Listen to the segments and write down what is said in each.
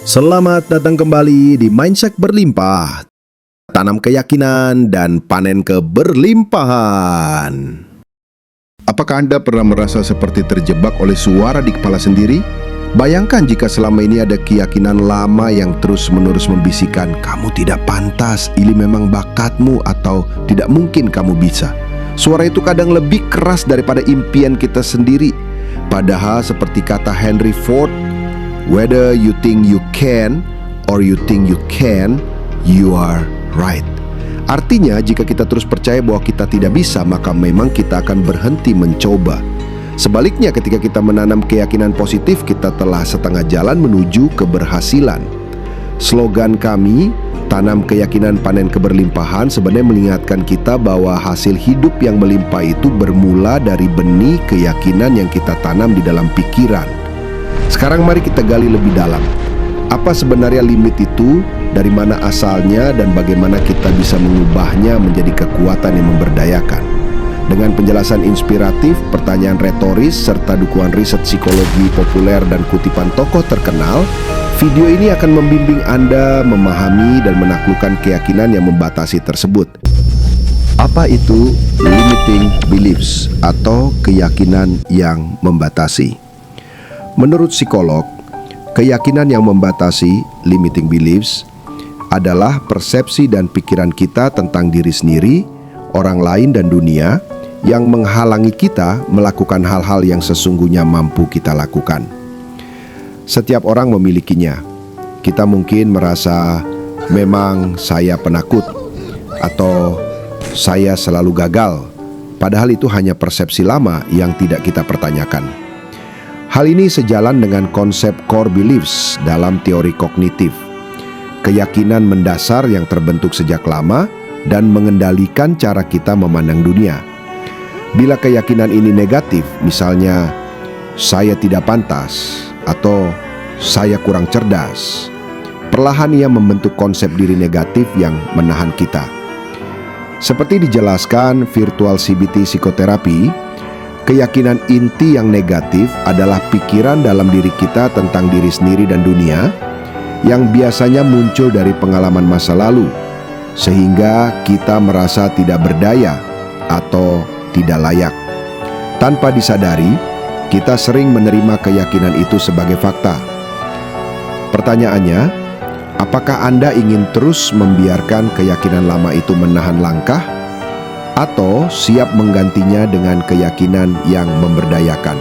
Selamat datang kembali di Mindset Berlimpah. Tanam keyakinan dan panen keberlimpahan. Apakah Anda pernah merasa seperti terjebak oleh suara di kepala sendiri? Bayangkan jika selama ini ada keyakinan lama yang terus-menerus membisikkan, kamu tidak pantas, ini memang bakatmu, atau tidak mungkin kamu bisa. Suara itu kadang lebih keras daripada impian kita sendiri. Padahal seperti kata Henry Ford, whether you think you can or you think you can, you are right. Artinya jika kita terus percaya bahwa kita tidak bisa, maka memang kita akan berhenti mencoba. Sebaliknya ketika kita menanam keyakinan positif, kita telah setengah jalan menuju keberhasilan. Slogan kami, tanam keyakinan panen keberlimpahan, sebenarnya mengingatkan kita bahwa hasil hidup yang melimpah itu bermula dari benih keyakinan yang kita tanam di dalam pikiran. Sekarang mari kita gali lebih dalam. Apa sebenarnya limit itu, dari mana asalnya, dan bagaimana kita bisa mengubahnya menjadi kekuatan yang memberdayakan. Dengan penjelasan inspiratif, pertanyaan retoris, serta dukungan riset psikologi populer dan kutipan tokoh terkenal, video ini akan membimbing Anda memahami dan menaklukkan keyakinan yang membatasi tersebut. Apa itu limiting beliefs atau keyakinan yang membatasi? Menurut psikolog, keyakinan yang membatasi, limiting beliefs, adalah persepsi dan pikiran kita tentang diri sendiri, orang lain, dan dunia yang menghalangi kita melakukan hal-hal yang sesungguhnya mampu kita lakukan. Setiap orang memilikinya. Kita mungkin merasa, memang saya penakut, atau saya selalu gagal, padahal itu hanya persepsi lama yang tidak kita pertanyakan. Hal ini sejalan dengan konsep core beliefs dalam teori kognitif, keyakinan mendasar yang terbentuk sejak lama dan mengendalikan cara kita memandang dunia. Bila keyakinan ini negatif, misalnya saya tidak pantas atau saya kurang cerdas, perlahan ia membentuk konsep diri negatif yang menahan kita. Seperti dijelaskan virtual CBT psikoterapi, keyakinan inti yang negatif adalah pikiran dalam diri kita tentang diri sendiri dan dunia yang biasanya muncul dari pengalaman masa lalu, sehingga kita merasa tidak berdaya atau tidak layak. Tanpa disadari, kita sering menerima keyakinan itu sebagai fakta. Pertanyaannya, apakah Anda ingin terus membiarkan keyakinan lama itu menahan langkah, atau siap menggantinya dengan keyakinan yang memberdayakan?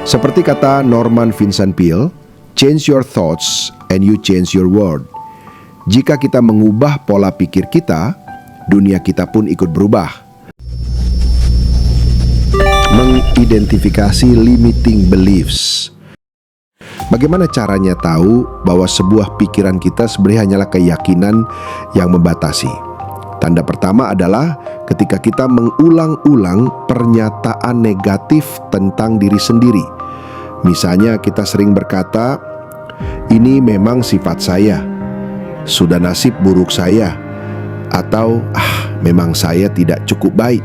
Seperti kata Norman Vincent Peale, change your thoughts and you change your world. Jika kita mengubah pola pikir kita, dunia kita pun ikut berubah. Mengidentifikasi limiting beliefs. Bagaimana caranya tahu bahwa sebuah pikiran kita sebenarnya hanyalah keyakinan yang membatasi? Tanda pertama adalah ketika kita mengulang-ulang pernyataan negatif tentang diri sendiri. Misalnya kita sering berkata, ini memang sifat saya, sudah nasib buruk saya, atau memang saya tidak cukup baik.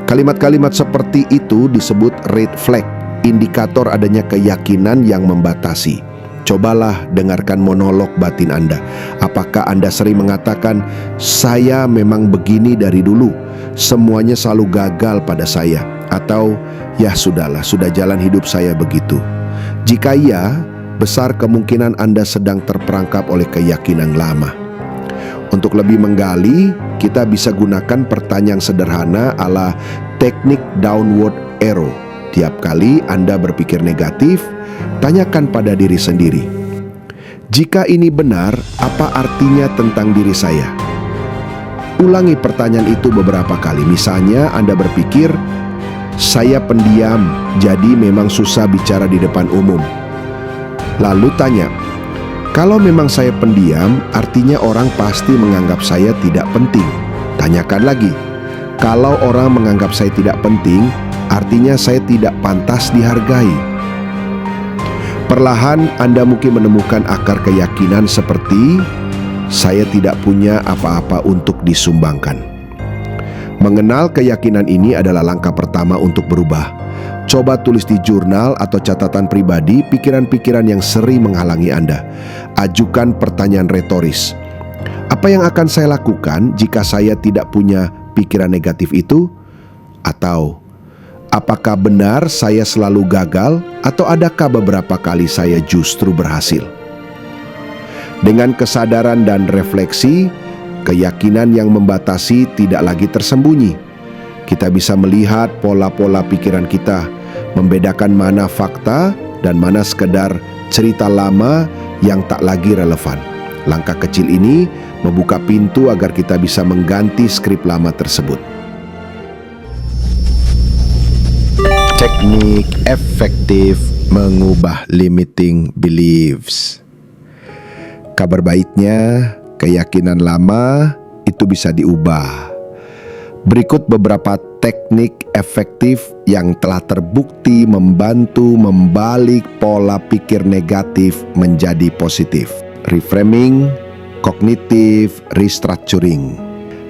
Kalimat-kalimat seperti itu disebut red flag, indikator adanya keyakinan yang membatasi. Cobalah dengarkan monolog batin Anda. Apakah Anda sering mengatakan, saya memang begini dari dulu, semuanya selalu gagal pada saya, atau ya sudahlah, sudah jalan hidup saya begitu? Jika iya, besar kemungkinan Anda sedang terperangkap oleh keyakinan lama. Untuk lebih menggali, kita bisa gunakan pertanyaan sederhana ala teknik downward arrow. Tiap kali Anda berpikir negatif, tanyakan pada diri sendiri, jika ini benar, apa artinya tentang diri saya? Ulangi pertanyaan itu beberapa kali. Misalnya Anda berpikir, saya pendiam, jadi memang susah bicara di depan umum. Lalu tanya, kalau memang saya pendiam, artinya orang pasti menganggap saya tidak penting. Tanyakan lagi, kalau orang menganggap saya tidak penting, artinya saya tidak pantas dihargai. Perlahan Anda mungkin menemukan akar keyakinan seperti, saya tidak punya apa-apa untuk disumbangkan. Mengenal keyakinan ini adalah langkah pertama untuk berubah. Coba tulis di jurnal atau catatan pribadi pikiran-pikiran yang sering menghalangi Anda. Ajukan pertanyaan retoris. Apa yang akan saya lakukan jika saya tidak punya pikiran negatif itu? Atau, apakah benar saya selalu gagal atau adakah beberapa kali saya justru berhasil? Dengan kesadaran dan refleksi, keyakinan yang membatasi tidak lagi tersembunyi. Kita bisa melihat pola-pola pikiran kita, membedakan mana fakta dan mana sekedar cerita lama yang tak lagi relevan. Langkah kecil ini membuka pintu agar kita bisa mengganti skrip lama tersebut. Teknik efektif mengubah limiting beliefs. Kabar baiknya, keyakinan lama itu bisa diubah. Berikut beberapa teknik efektif yang telah terbukti membantu membalik pola pikir negatif menjadi positif. Reframing, cognitive restructuring.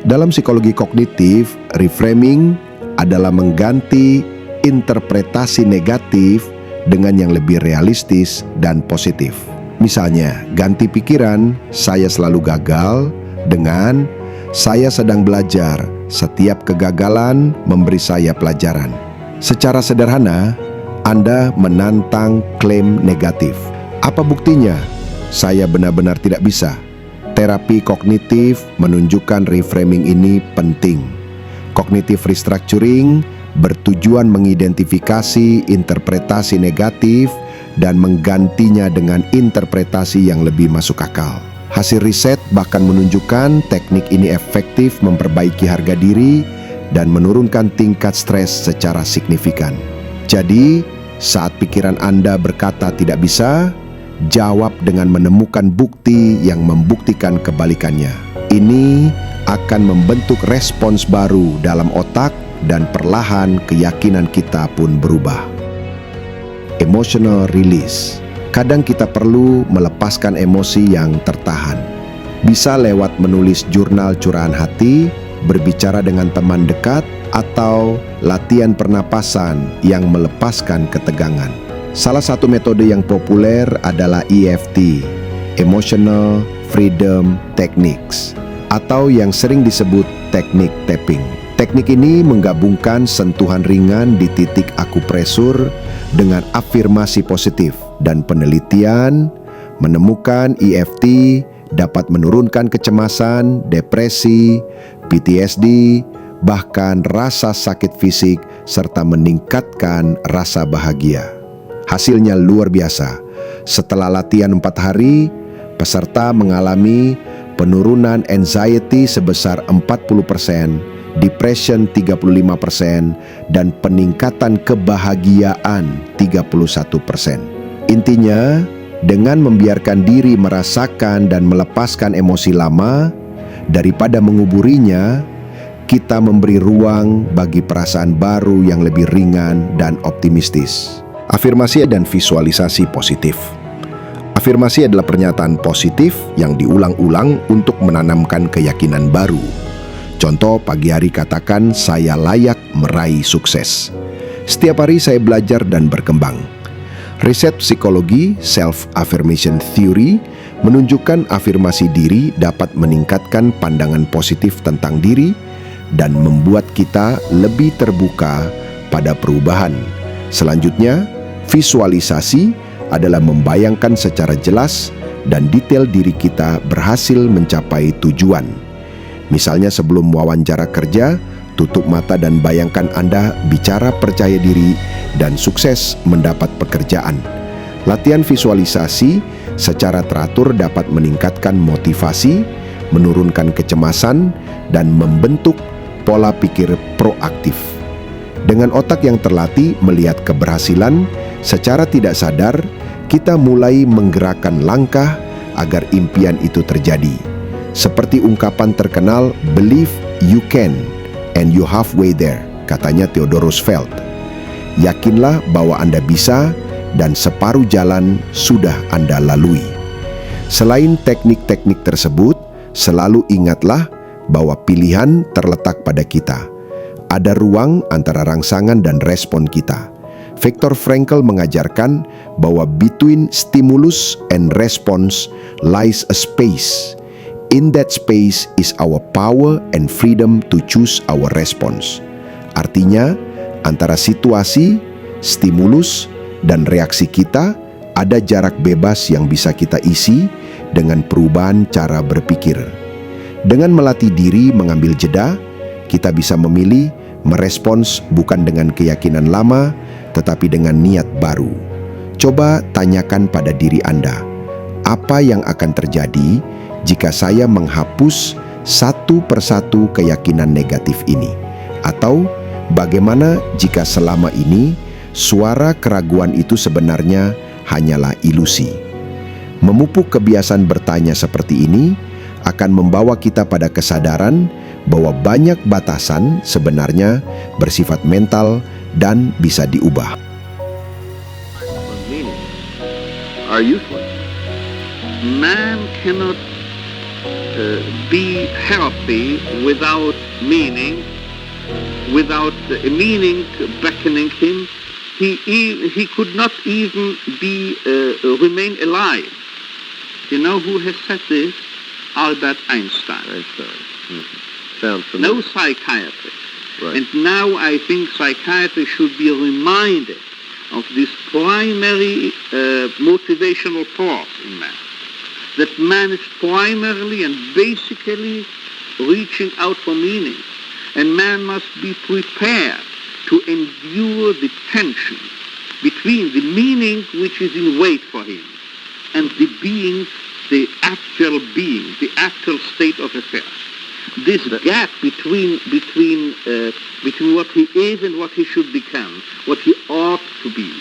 Dalam psikologi kognitif, reframing adalah mengganti interpretasi negatif dengan yang lebih realistis dan positif. Misalnya, ganti pikiran "saya selalu gagal" dengan "saya sedang belajar, setiap kegagalan memberi saya pelajaran." Secara sederhana, Anda menantang klaim negatif. Apa buktinya? Saya benar-benar tidak bisa. Terapi kognitif menunjukkan reframing ini penting. Cognitive restructuring bertujuan mengidentifikasi interpretasi negatif dan menggantinya dengan interpretasi yang lebih masuk akal. Hasil riset bahkan menunjukkan teknik ini efektif memperbaiki harga diri dan menurunkan tingkat stres secara signifikan. Jadi, saat pikiran Anda berkata tidak bisa, jawab dengan menemukan bukti yang membuktikan kebalikannya. Ini akan membentuk respons baru dalam otak dan perlahan keyakinan kita pun berubah. Emotional release. Kadang kita perlu melepaskan emosi yang tertahan. Bisa lewat menulis jurnal curahan hati, berbicara dengan teman dekat, atau latihan pernapasan yang melepaskan ketegangan. Salah satu metode yang populer adalah EFT, Emotional Freedom Techniques, atau yang sering disebut teknik tapping. Teknik ini menggabungkan sentuhan ringan di titik akupresur dengan afirmasi positif, dan penelitian menemukan EFT dapat menurunkan kecemasan, depresi, PTSD, bahkan rasa sakit fisik, serta meningkatkan rasa bahagia. Hasilnya luar biasa. Setelah latihan 4 hari, peserta mengalami penurunan anxiety sebesar 40%, depression 35%, dan peningkatan kebahagiaan 31%. Intinya, dengan membiarkan diri merasakan dan melepaskan emosi lama, daripada menguburinya, kita memberi ruang bagi perasaan baru yang lebih ringan dan optimistis. Afirmasi dan visualisasi positif. Afirmasi adalah pernyataan positif yang diulang-ulang untuk menanamkan keyakinan baru. Contoh, pagi hari katakan, "Saya layak meraih sukses." Setiap hari saya belajar dan berkembang. Riset psikologi self-affirmation theory menunjukkan afirmasi diri dapat meningkatkan pandangan positif tentang diri dan membuat kita lebih terbuka pada perubahan. Selanjutnya, visualisasi adalah membayangkan secara jelas dan detail diri kita berhasil mencapai tujuan. Misalnya sebelum wawancara kerja, tutup mata dan bayangkan Anda bicara percaya diri dan sukses mendapat pekerjaan. Latihan visualisasi secara teratur dapat meningkatkan motivasi, menurunkan kecemasan, dan membentuk pola pikir proaktif. Dengan otak yang terlatih melihat keberhasilan, secara tidak sadar, kita mulai menggerakkan langkah agar impian itu terjadi. Seperti ungkapan terkenal, "Believe you can, and you halfway there," katanya Theodore Roosevelt. Yakinlah bahwa Anda bisa dan separuh jalan sudah Anda lalui. Selain teknik-teknik tersebut, selalu ingatlah bahwa pilihan terletak pada kita. Ada ruang antara rangsangan dan respon kita. Viktor Frankl mengajarkan bahwa between stimulus and response lies a space. In that space is our power and freedom to choose our response. Artinya, antara situasi, stimulus, dan reaksi kita ada jarak bebas yang bisa kita isi dengan perubahan cara berpikir. Dengan melatih diri mengambil jeda, kita bisa memilih merespons bukan dengan keyakinan lama, tetapi dengan niat baru. Coba tanyakan pada diri Anda, apa yang akan terjadi jika saya menghapus satu persatu keyakinan negatif ini? Atau bagaimana jika selama ini suara keraguan itu sebenarnya hanyalah ilusi? Memupuk kebiasaan bertanya seperti ini akan membawa kita pada kesadaran bahwa banyak batasan sebenarnya bersifat mental dan bisa diubah. Meaning are useless. Man cannot be healthy without meaning, without a meaning beckoning him. He could not even remain alive. You know who has said this? Albert Einstein. Sounds familiar. No psychiatrist. Right. And now I think psychiatry should be reminded of this primary motivational force in man. That man is primarily and basically reaching out for meaning. And man must be prepared to endure the tension between the meaning which is in wait for him and the being, the actual being, the actual state of affairs. This gap between what he is and what he should become, what he ought to be,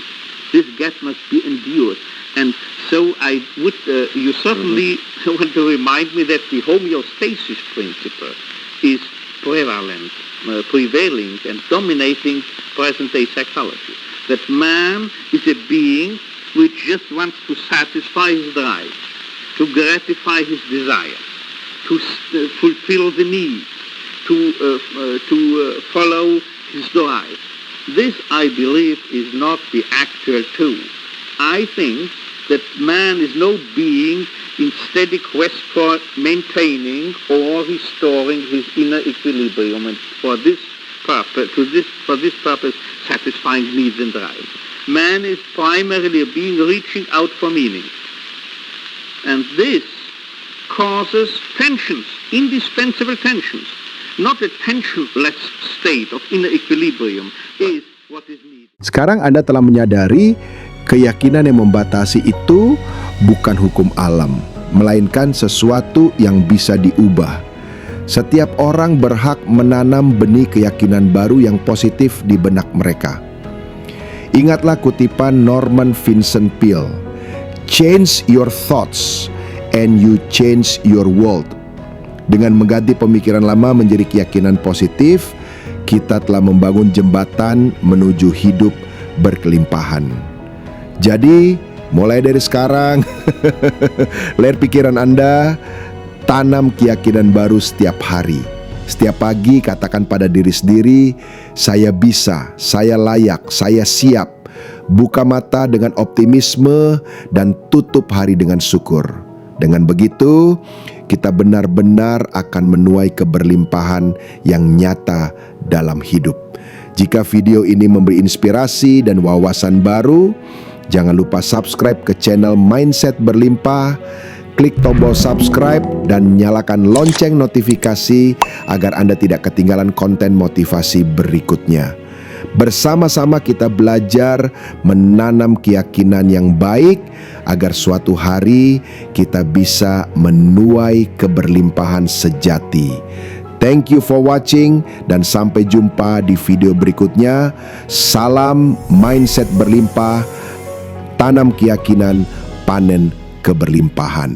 this gap must be endured. And so I would, you certainly want to remind me that the homeostasis principle is prevalent, prevailing and dominating present-day psychology. That man is a being which just wants to satisfy his drive, to gratify his desire, to fulfill the need, to follow his drive. This, I believe, is not the actual truth. I think that man is no being in steady quest for maintaining or restoring his inner equilibrium, and for this purpose, satisfying needs and drives. Man is primarily a being reaching out for meaning, and this causes tensions, indispensable tensions. Not a tensionless state of inner equilibrium is what is needed. Sekarang Anda telah menyadari keyakinan yang membatasi itu bukan hukum alam, melainkan sesuatu yang bisa diubah. Setiap orang berhak menanam benih keyakinan baru yang positif di benak mereka. Ingatlah kutipan Norman Vincent Peale, "Change your thoughts and you change your world." Dengan mengganti pemikiran lama menjadi keyakinan positif, kita telah membangun jembatan menuju hidup berkelimpahan. Jadi, mulai dari sekarang, layar pikiran Anda, tanam keyakinan baru setiap hari. Setiap pagi katakan pada diri sendiri, saya bisa, saya layak, saya siap. Buka mata dengan optimisme dan tutup hari dengan syukur. Dengan begitu, kita benar-benar akan menuai keberlimpahan yang nyata dalam hidup. Jika video ini memberi inspirasi dan wawasan baru, jangan lupa subscribe ke channel Mindset Berlimpah, klik tombol subscribe dan nyalakan lonceng notifikasi agar Anda tidak ketinggalan konten motivasi berikutnya. Bersama-sama kita belajar menanam keyakinan yang baik agar suatu hari kita bisa menuai keberlimpahan sejati. Thank you for watching dan sampai jumpa di video berikutnya. Salam Mindset Berlimpah, tanam keyakinan, panen keberlimpahan.